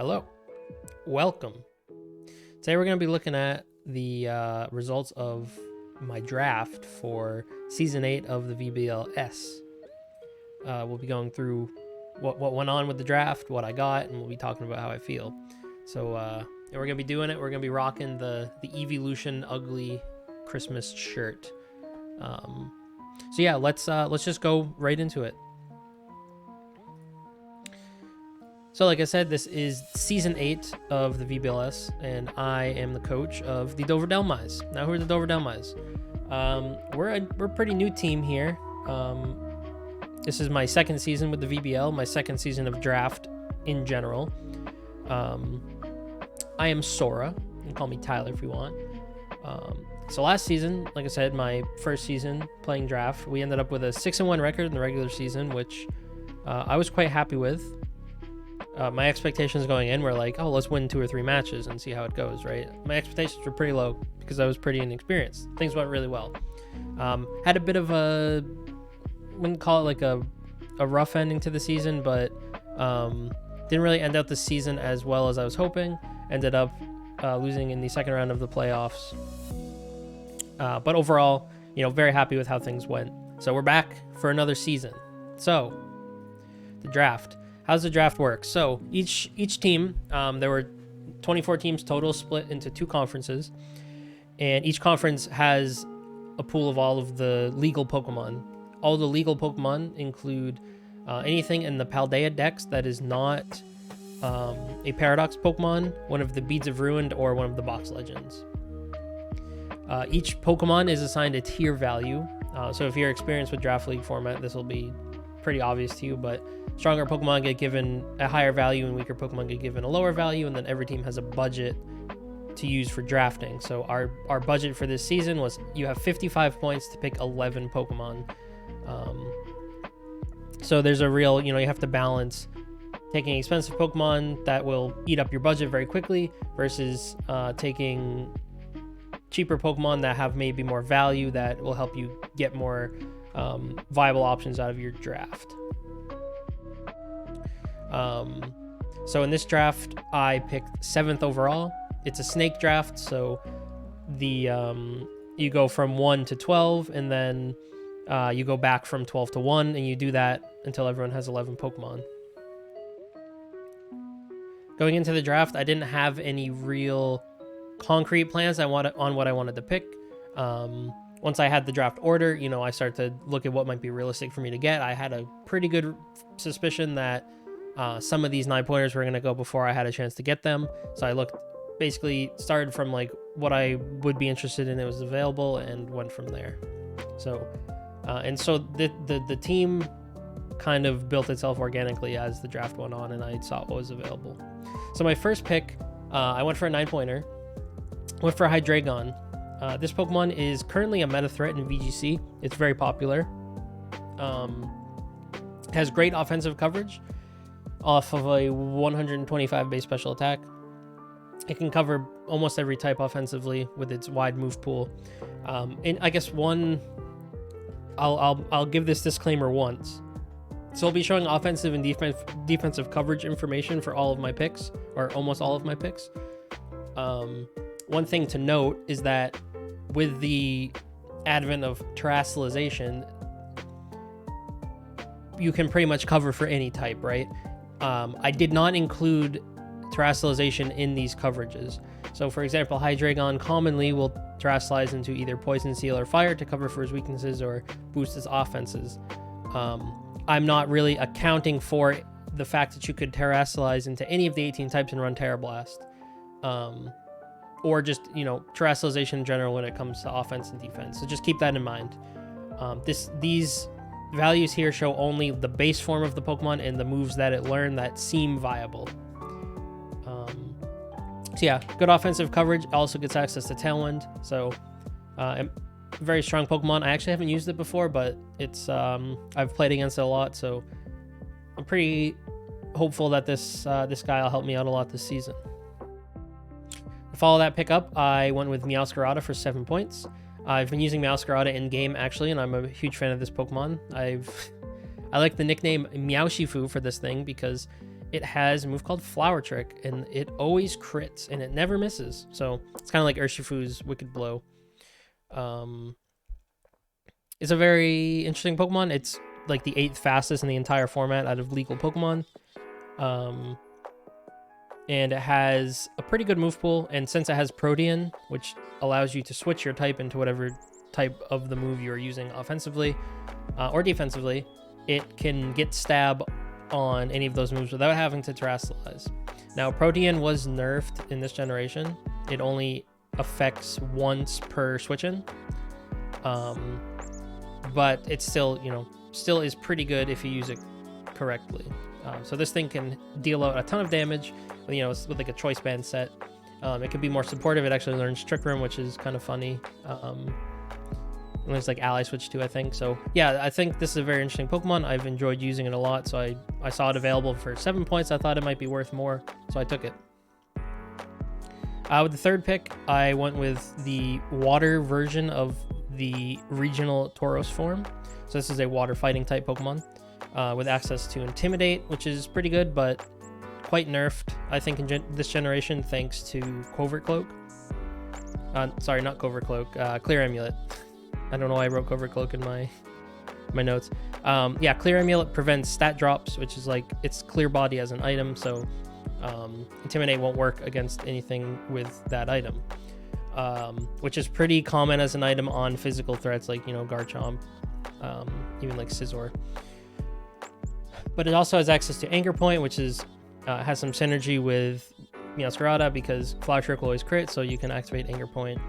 Hello, welcome. Today we're going to be looking at the results of my draft for Season 8 of the VBL-S. We'll be going through what went on with the draft, what I got, and we'll be talking about how I feel. So we're going to be doing it. We're going to be rocking the Evolution Ugly Christmas shirt. So yeah, let's just go right into it. So like I said, this is Season 8 of the VBL-S, and I am the coach of the Dover Dhelmise. Now, who are the Dover Dhelmise? We're a pretty new team here. This is my second season with the VBL, my second season of draft in general. I am Sora. You can call me Tyler if you want. So last season, like I said, my first season playing draft, we ended up with a 6-1 record in the regular season, which I was quite happy with. My expectations going in were like, oh, let's win 2 or 3 matches and see how it goes, right? My expectations were pretty low because I was pretty inexperienced. Things went really well. Had a bit of a, wouldn't call it like a rough ending to the season, but didn't really end out the season as well as I was hoping. Ended up losing in the second round of the playoffs. But overall, very happy with how things went. So we're back for another season. So the draft. How does the draft work? So each team, there were 24 teams total, split into 2 conferences, and each conference has a pool of all of the legal Pokemon. All the legal Pokemon include anything in the Paldea Dex that is not a Paradox Pokemon, one of the Beads of Ruined, or one of the Box Legends. Each Pokemon is assigned a tier value, so if you're experienced with Draft League format, this will be pretty obvious to you, but stronger Pokemon get given a higher value and weaker Pokemon get given a lower value, and then every team has a budget to use for drafting. So our budget for this season was you have 55 points to pick 11 Pokemon. So there's a real, you have to balance taking expensive Pokemon that will eat up your budget very quickly versus taking cheaper Pokemon that have maybe more value that will help you get more viable options out of your draft. So in this draft, I picked 7th overall. It's a snake draft, so you go from 1 to 12, and then you go back from 12 to 1, and you do that until everyone has 11 Pokemon. Going into the draft, I didn't have any real concrete plans on what I wanted to pick. Once I had the draft order, I started to look at what might be realistic for me to get. I had a pretty good suspicion that some of these 9-pointers were going to go before I had a chance to get them. So I started from like what I would be interested in that was available and went from there. So, the team kind of built itself organically as the draft went on, and I saw what was available. So my first pick, I went for a 9-pointer. Went for a Hydreigon. This Pokemon is currently a meta threat in VGC. It's very popular. Has great offensive coverage off of a 125 base special attack. It can cover almost every type offensively with its wide move pool. And I guess I'll give this disclaimer once. So I'll be showing offensive and defensive coverage information for all of my picks, or almost all of my picks. One thing to note is that with the advent of terrestrialization, you can pretty much cover for any type, right? I did not include terrestrialization in these coverages. So for example, Hydreigon commonly will terrestrialize into either Poison, Seal, or Fire to cover for his weaknesses or boost his offenses. I'm not really accounting for the fact that you could terrestrialize into any of the 18 types and run Terra Blast. Or just, terrestrialization in general when it comes to offense and defense. So just keep that in mind. These values here show only the base form of the Pokemon and the moves that it learned that seem viable. So yeah, good offensive coverage. Also gets access to Tailwind. So very strong Pokemon. I actually haven't used it before, but it's I've played against it a lot. So I'm pretty hopeful that this guy will help me out a lot this season. To follow that pickup, I went with Meowscarada for 7 points. I've been using Meowscarada in game actually, and I'm a huge fan of this Pokemon. I like the nickname Meowshifu for this thing because it has a move called Flower Trick, and it always crits, and it never misses. So it's kind of like Urshifu's Wicked Blow. It's a very interesting Pokemon. It's like the 8th fastest in the entire format out of legal Pokemon. And it has a pretty good move pool, and since it has Protean, which allows you to switch your type into whatever type of the move you're using offensively or defensively, it can get stab on any of those moves without having to Terrasilize. Now, Protean was nerfed in this generation. It only affects once per switch-in, but it's still, still is pretty good if you use it correctly. So this thing can deal out a ton of damage, with like a choice band set. It can be more supportive. It actually learns Trick Room, which is kind of funny. There's like Ally Switch too, I think. So yeah, I think this is a very interesting Pokemon. I've enjoyed using it a lot. So I saw it available for 7 points. I thought it might be worth more, so I took it. With the third pick, I went with the water version of the regional Tauros form. So this is a water fighting type Pokemon with access to Intimidate, which is pretty good, but quite nerfed, I think, in this generation, thanks to Covert Cloak. Sorry, not Covert Cloak, Clear Amulet. I don't know why I wrote Covert Cloak in my notes. Yeah, Clear Amulet prevents stat drops, which is like, it's Clear Body as an item, so Intimidate won't work against anything with that item, which is pretty common as an item on physical threats like, Garchomp, even like Scizor. But it also has access to Anchor Point, which is has some synergy with Meowscarada, because Flower Trick will always crit, so you can activate Anchor Point.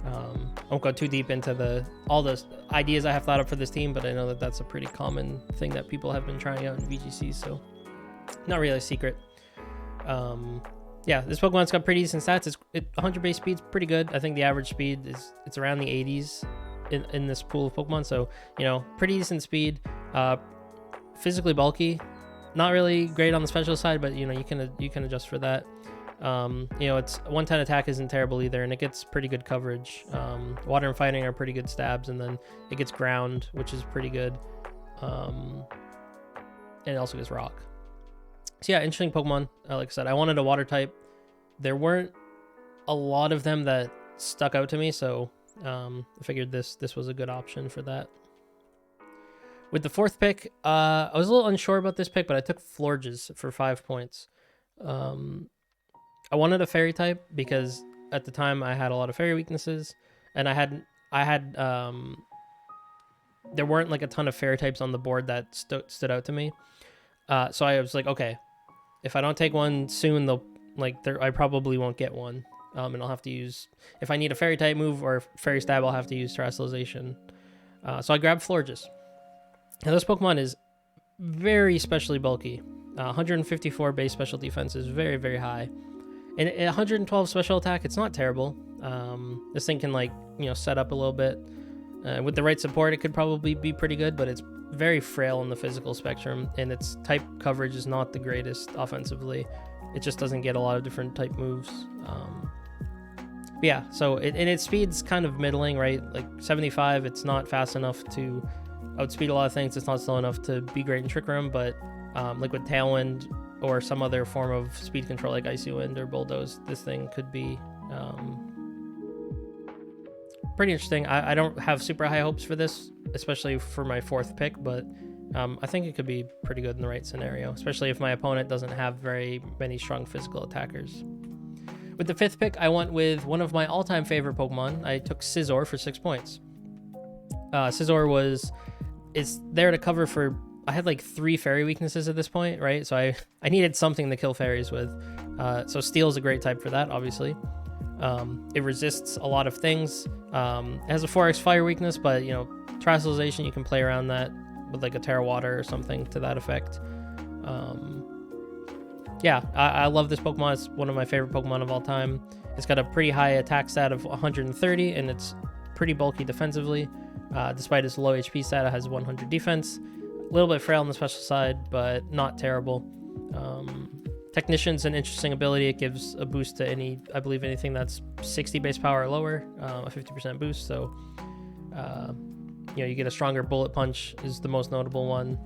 I won't go too deep into all the ideas I have thought up for this team, but I know that that's a pretty common thing that people have been trying out in VGC, so not really a secret. Yeah, this Pokemon's got pretty decent stats. 100 base speed's pretty good. I think the average speed it's around the 80s in this pool of Pokemon, so pretty decent speed. Physically bulky, not really great on the special side, but you can adjust for that. It's 110 attack isn't terrible either, and it gets pretty good coverage. Water and fighting are pretty good stabs, and then it gets ground, which is pretty good. And it also gets rock. So yeah, interesting Pokemon. Like I said, I wanted a water type. There weren't a lot of them that stuck out to me, so I figured this was a good option for that. With the fourth pick, I was a little unsure about this pick, but I took Florges for 5 points. I wanted a fairy type because at the time I had a lot of fairy weaknesses, and there weren't like a ton of fairy types on the board that stood out to me. So I was like, okay, if I don't take one soon, I probably won't get one. And I'll have to use, if I need a fairy type move or fairy stab, I'll have to use Terastallization. So I grabbed Florges. Now this Pokemon is very specially bulky. 154 base special defense is very, very high. And 112 special attack, it's not terrible. This thing can set up a little bit. With the right support, it could probably be pretty good, but it's very frail in the physical spectrum, and its type coverage is not the greatest offensively. It just doesn't get a lot of different type moves. But yeah, so its speed's kind of middling, right? Like 75, it's not fast enough to outspeed a lot of things. It's not slow enough to be great in Trick Room, but like with Tailwind or some other form of speed control like Icy Wind or Bulldoze, this thing could be pretty interesting. I don't have super high hopes for this, especially for my fourth pick, but I think it could be pretty good in the right scenario, especially if my opponent doesn't have very many strong physical attackers. With the fifth pick, I went with one of my all-time favorite Pokemon. I took Scizor for 6 points. Scizor is there to cover for, I had like 3 fairy weaknesses at this point, right? So I needed something to kill fairies with. So Steel is a great type for that, obviously. It resists a lot of things. It has a 4x fire weakness, but Terastallization, you can play around that with like a Terra Water or something to that effect. Yeah, I love this Pokemon. It's one of my favorite Pokemon of all time. It's got a pretty high attack stat of 130, and it's pretty bulky defensively. Despite its low HP stat, it has 100 defense. A little bit frail on the special side, but not terrible. Technician's an interesting ability. It gives a boost to I believe anything that's 60 base power or lower, a 50% boost. So, you get a stronger Bullet Punch is the most notable one.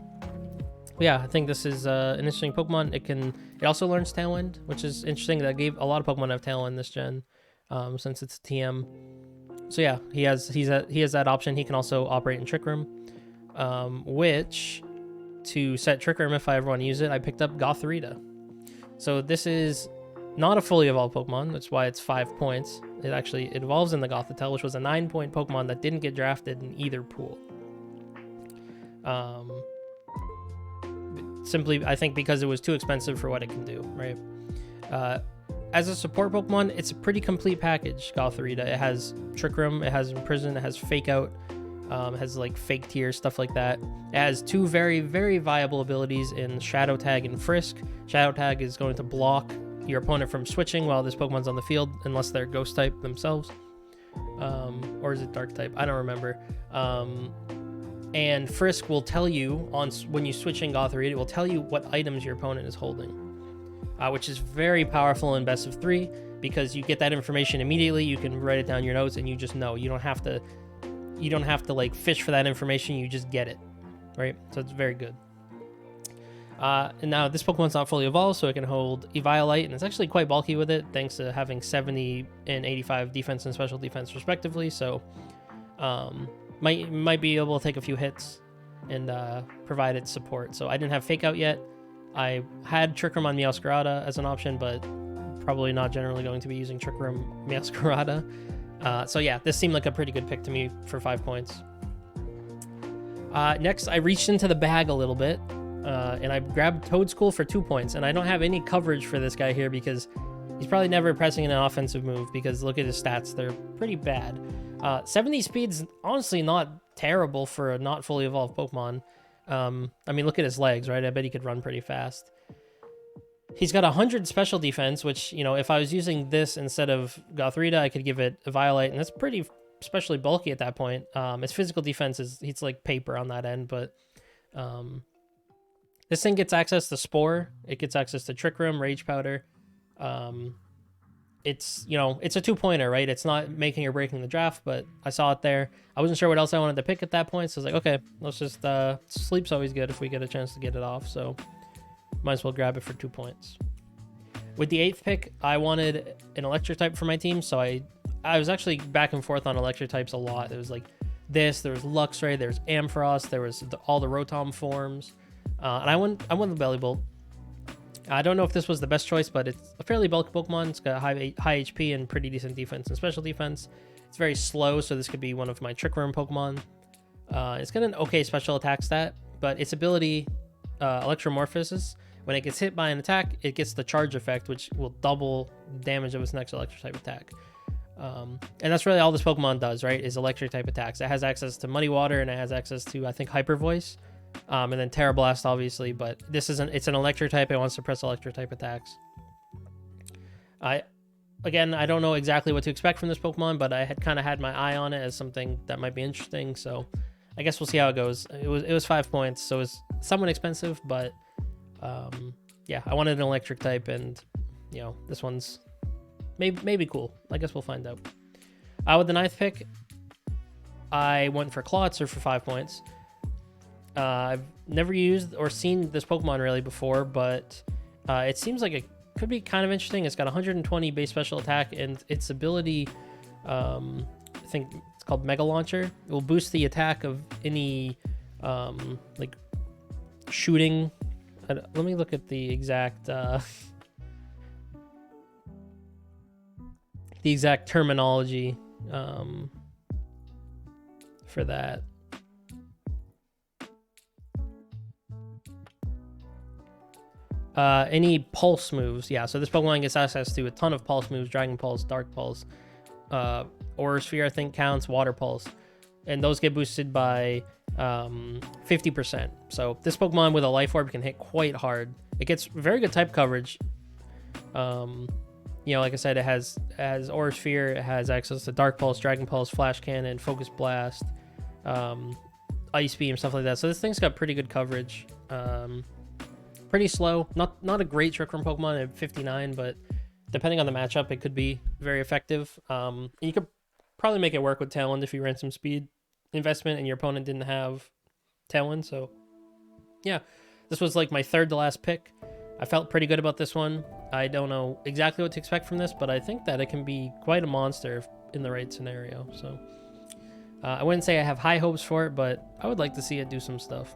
Yeah, I think this is an interesting Pokemon. It also learns Tailwind, which is interesting. That gave a lot of Pokemon have Tailwind this gen, since it's a TM. So yeah, he has that option. He can also operate in Trick Room, which to set Trick Room, if I ever want to use it, I picked up Gothorita. So this is not a fully evolved Pokemon. That's why it's 5 points. It evolves in the Gothitelle, which was a 9-point Pokemon that didn't get drafted in either pool. Simply, I think because it was too expensive for what it can do, right? As a support Pokemon, it's a pretty complete package, Gothorita. It has Trick Room, it has Imprison, it has Fake Out, it has like Fake Tear, stuff like that. It has 2 very, very viable abilities in Shadow Tag and Frisk. Shadow Tag is going to block your opponent from switching while this Pokemon's on the field, unless they're Ghost type themselves. Or is it Dark type? I don't remember. And Frisk will tell you, when you switch in Gothorita, it will tell you what items your opponent is holding. Which is very powerful in best of 3, because you get that information immediately. You can write it down in your notes, and you just know. You don't have to like fish for that information. You just get it, right? So it's very good. And now this Pokemon's not fully evolved, so it can hold Eviolite, and it's actually quite bulky with it, thanks to having 70 and 85 defense and special defense respectively. So might be able to take a few hits and provide its support. So I didn't have Fake Out yet. I had Trick Room on Meowscarada as an option, but probably not generally going to be using Trick Room Meowscarada. So yeah, this seemed like a pretty good pick to me for 5 points. Next, I reached into the bag a little bit, and I grabbed Toedscool for 2 points. And I don't have any coverage for this guy here because he's probably never pressing an offensive move, because look at his stats. They're pretty bad. 70 speed's honestly not terrible for a not fully evolved Pokemon. I mean, look at his legs, right? I bet he could run pretty fast. He's got 100 special defense, which, you know, if I was using this instead of Gothorita, I could give it a Violet, and that's pretty especially bulky at that point. His physical defense he's like paper on that end, but this thing gets access to Spore. It gets access to Trick Room, Rage Powder. It's, you know, it's a 2-pointer, right? It's not making or breaking the draft, but I saw it there. I wasn't sure what else I wanted to pick at that point, so I was like, okay, let's just, sleep's always good if we get a chance to get it off, so might as well grab it for 2 points. With the 8th pick, I wanted an electric type for my team, so I was actually back and forth on electric types a lot. It was like this, there was Luxray, there was Ampharos, there was all the Rotom forms, and I went the Bellibolt. I don't know if this was the best choice, but it's a fairly bulky Pokemon. It's got high HP and pretty decent defense and special defense. It's very slow, so this could be one of my Trick Room Pokemon. It's got an okay special attack stat, but its ability, Electromorphosis, when it gets hit by an attack, it gets the charge effect, which will double damage of its next electric type attack. And that's really all this Pokemon does, right, is electric type attacks. It has access to Muddy Water, and it has access to, I think, Hyper Voice. And then Terra Blast, obviously, but it's an electric type. It wants to suppress electric type attacks. I don't know exactly what to expect from this Pokemon, but I had kind of had my eye on it as something that might be interesting. So I guess we'll see how it goes. It was 5 points, so it's somewhat expensive, but yeah, I wanted an electric type, and you know, this one's maybe cool. I guess we'll find out. With the 9th pick, I went for Clawitzer for 5 points. I've never used or seen this Pokemon really before, but it seems like it could be kind of interesting. It's got 120 base special attack, and its ability, I think it's called Mega Launcher. It will boost the attack of any like shooting. Let me look at the exact terminology for that. Any pulse moves, yeah. So this Pokemon gets access to a ton of pulse moves: Dragon Pulse, Dark Pulse, Aura Sphere, I think counts, Water Pulse, and those get boosted by 50%. So this Pokemon with a Life Orb can hit quite hard. It gets very good type coverage. You know, like I said, it has Aura Sphere, it has access to Dark Pulse, Dragon Pulse, Flash Cannon, Focus Blast, Ice Beam, stuff like that. So this thing's got pretty good coverage. Pretty slow, not a great Trick Room Pokemon at 59, but depending on the matchup, it could be very effective. You could probably make it work with Tailwind if you ran some speed investment and your opponent didn't have Tailwind. So yeah, This was like my third to last pick. I felt pretty good about this one. I don't know exactly what to expect from this, but I think that it can be quite a monster in the right scenario. So I wouldn't say I have high hopes for it, but I would like to see it do some stuff.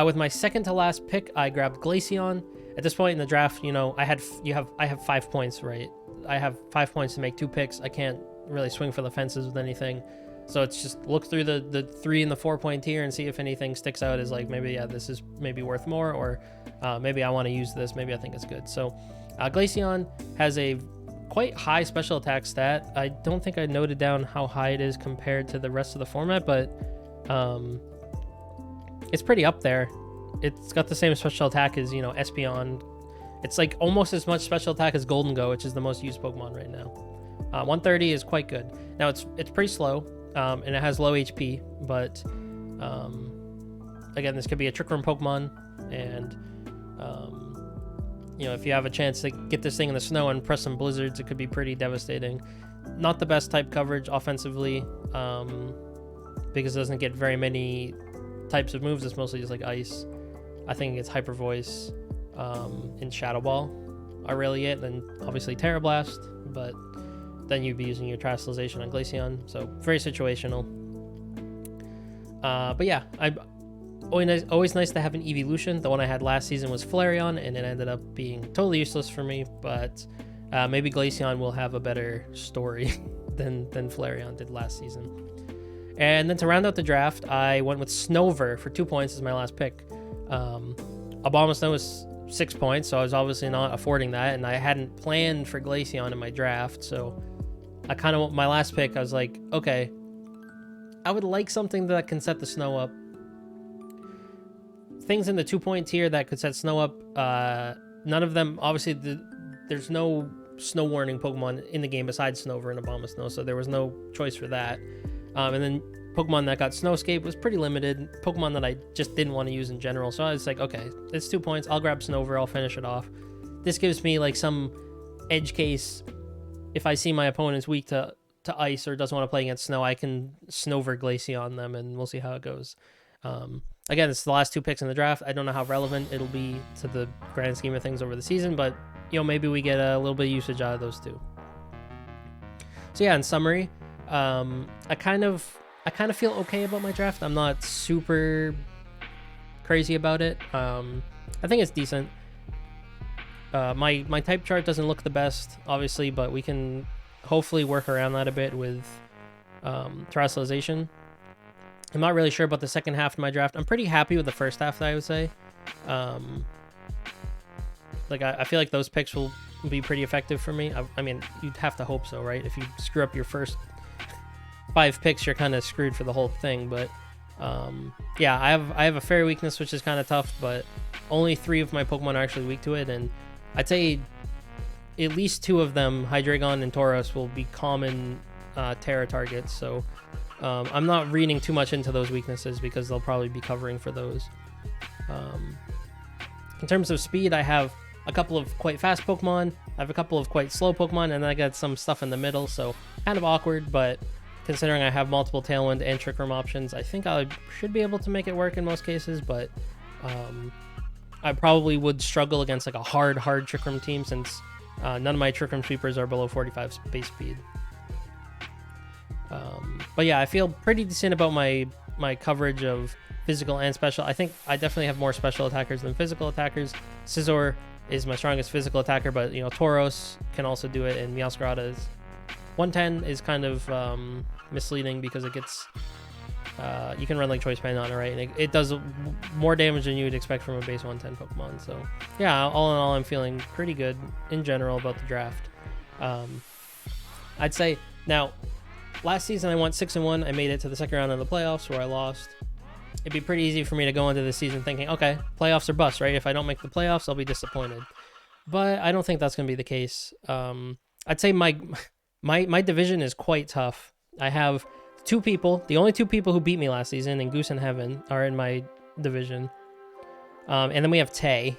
With my second to last pick, I grabbed Glaceon. At this point in the draft, you know, I have 5 points, right? I have 5 points to make 2 picks. I can't really swing for the fences with anything. So it's just look through the 3 and the 4 point tier and see if anything sticks out as like, maybe, yeah, this is maybe worth more, or maybe I want to use this. Maybe I think it's good. So Glaceon has a quite high special attack stat. I don't think I noted down how high it is compared to the rest of the format, but it's pretty up there. It's got the same special attack as, you know, Espeon. It's like almost as much special attack as Golden Go, which is the most used Pokemon right now. 130 is quite good. Now it's pretty slow, and it has low HP, but again, this could be a Trick Room Pokemon, and you know, if you have a chance to get this thing in the snow and press some blizzards, it could be pretty devastating. Not the best type coverage offensively, because it doesn't get very many types of moves. It's mostly just like Ice. I think it's Hyper Voice, and Shadow Ball are really it. Then obviously Terra Blast, but then you'd be using your Terastallization on Glaceon, so very situational. But yeah, always nice to have an evolution. The one I had last season was Flareon, and it ended up being totally useless for me, but maybe Glaceon will have a better story than Flareon did last season. And then to round out the draft, I went with Snover for 2 points as my last pick. Abomasnow was 6 points, so I was obviously not affording that, and I hadn't planned for Glaceon in my draft, so I kind of, my last pick, I was like, okay, I would like something that can set the snow up. Things in the 2 point tier that could set snow up, none of them, obviously, there's no snow warning Pokemon in the game besides Snover and Abomasnow, so there was no choice for that. And then Pokemon that got Snowscape was pretty limited. Pokemon that I just didn't want to use in general. So I was like, okay, it's 2 points. I'll grab Snover. I'll finish it off. This gives me like some edge case. If I see my opponent's weak to Ice or doesn't want to play against Snow, I can Snover Glaceon them, and we'll see how it goes. Again, it's the last 2 picks in the draft. I don't know how relevant it'll be to the grand scheme of things over the season, but you know, maybe we get a little bit of usage out of those 2. So yeah, in summary, I kind of feel okay about my draft. I'm not super crazy about it. I think it's decent. My type chart doesn't look the best, obviously, but we can hopefully work around that a bit with Terastallization. I'm not really sure about the second half of my draft. I'm pretty happy with the first half, I would say. Like I feel like those picks will be pretty effective for me. I mean, you'd have to hope so, right? If you screw up your first 5 picks, you're kind of screwed for the whole thing. But yeah, I have a fairy weakness, which is kind of tough, but only 3 of my Pokemon are actually weak to it, and I'd say at least 2 of them, Hydreigon and Tauros, will be common Terra targets. So I'm not reading too much into those weaknesses because they'll probably be covering for those. In terms of speed, I have a couple of quite fast Pokemon, I have a couple of quite slow Pokemon, and then I got some stuff in the middle, so kind of awkward, but considering I have multiple Tailwind and Trick Room options, I think I should be able to make it work in most cases, but I probably would struggle against like a hard Trick Room team, since none of my Trick Room sweepers are below 45 base speed. But yeah, I feel pretty decent about my coverage of physical and special. I think I definitely have more special attackers than physical attackers. Scizor is my strongest physical attacker, but you know, Tauros can also do it, and Meowscarada is 110 is kind of misleading because it gets you can run like Choice Band on it, right? And it does more damage than you would expect from a base 110 Pokemon. So yeah, all in all, I'm feeling pretty good in general about the draft. I'd say now, last season I went 6-1. I made it to the second round of the playoffs where I lost. It'd be pretty easy for me to go into the season thinking, okay, playoffs are bust, right? If I don't make the playoffs, I'll be disappointed. But I don't think that's going to be the case. I'd say my division is quite tough. I have 2 people. The only 2 people who beat me last season, and Goose and Heaven, are in my division. And then we have Tay,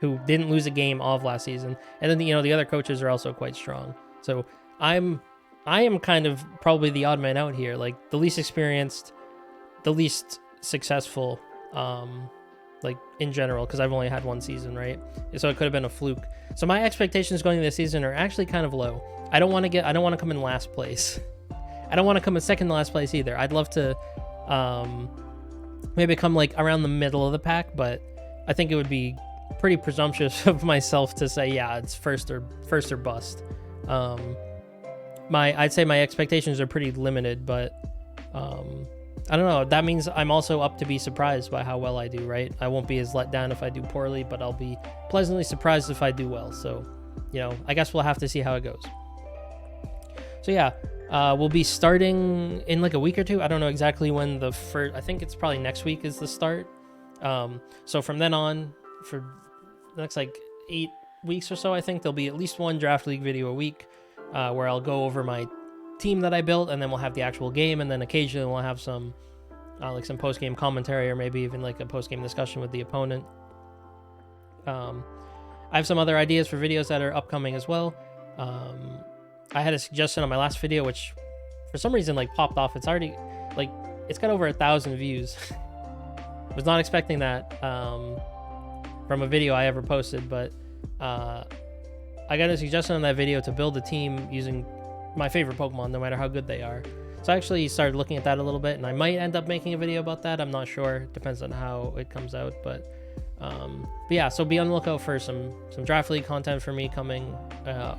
who didn't lose a game all of last season. And then, you know, the other coaches are also quite strong. So I am kind of probably the odd man out here, like the least experienced, the least successful, like in general, because I've only had one season, right? So it could have been a fluke. So my expectations going into this season are actually kind of low. I don't want to come in last place. I don't want to come in second to last place either. I'd love to maybe come like around the middle of the pack, but I think it would be pretty presumptuous of myself to say, yeah, it's first or bust. I'd say my expectations are pretty limited, but I don't know. That means I'm also up to be surprised by how well I do, right? I won't be as let down if I do poorly, but I'll be pleasantly surprised if I do well. So, I guess we'll have to see how it goes. So yeah, we'll be starting in like a week or two. I don't know exactly when the first, I think it's probably next week is the start. So from then on, for the next like 8 weeks or so, I think there'll be at least one draft league video a week, where I'll go over my team that I built, and then we'll have the actual game, and then occasionally we'll have some like some post-game commentary, or maybe even like a post-game discussion with the opponent. I have some other ideas for videos that are upcoming as well. I had a suggestion on my last video, which for some reason like popped off. It's already like, it's got over 1,000 views. Was not expecting that from a video I ever posted, but I got a suggestion on that video to build a team using my favorite Pokemon, no matter how good they are. So I actually started looking at that a little bit, and I might end up making a video about that. I'm not sure. Depends on how it comes out, but yeah, so be on the lookout for some draft league content for me coming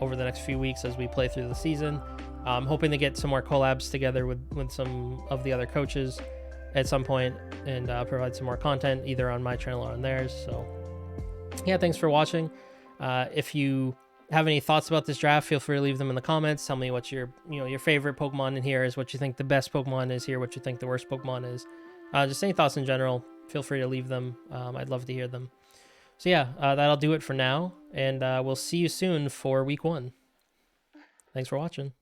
over the next few weeks as we play through the season. I'm hoping to get some more collabs together with some of the other coaches at some point, and provide some more content either on my channel or on theirs. So yeah, thanks for watching. If you have any thoughts about this draft, feel free to leave them in the comments. Tell me what your favorite Pokemon in here is, what you think the best Pokemon is here, what you think the worst Pokemon is. Just any thoughts in general, feel free to leave them. I'd love to hear them. So yeah, that'll do it for now, and we'll see you soon for week 1. Thanks for watching.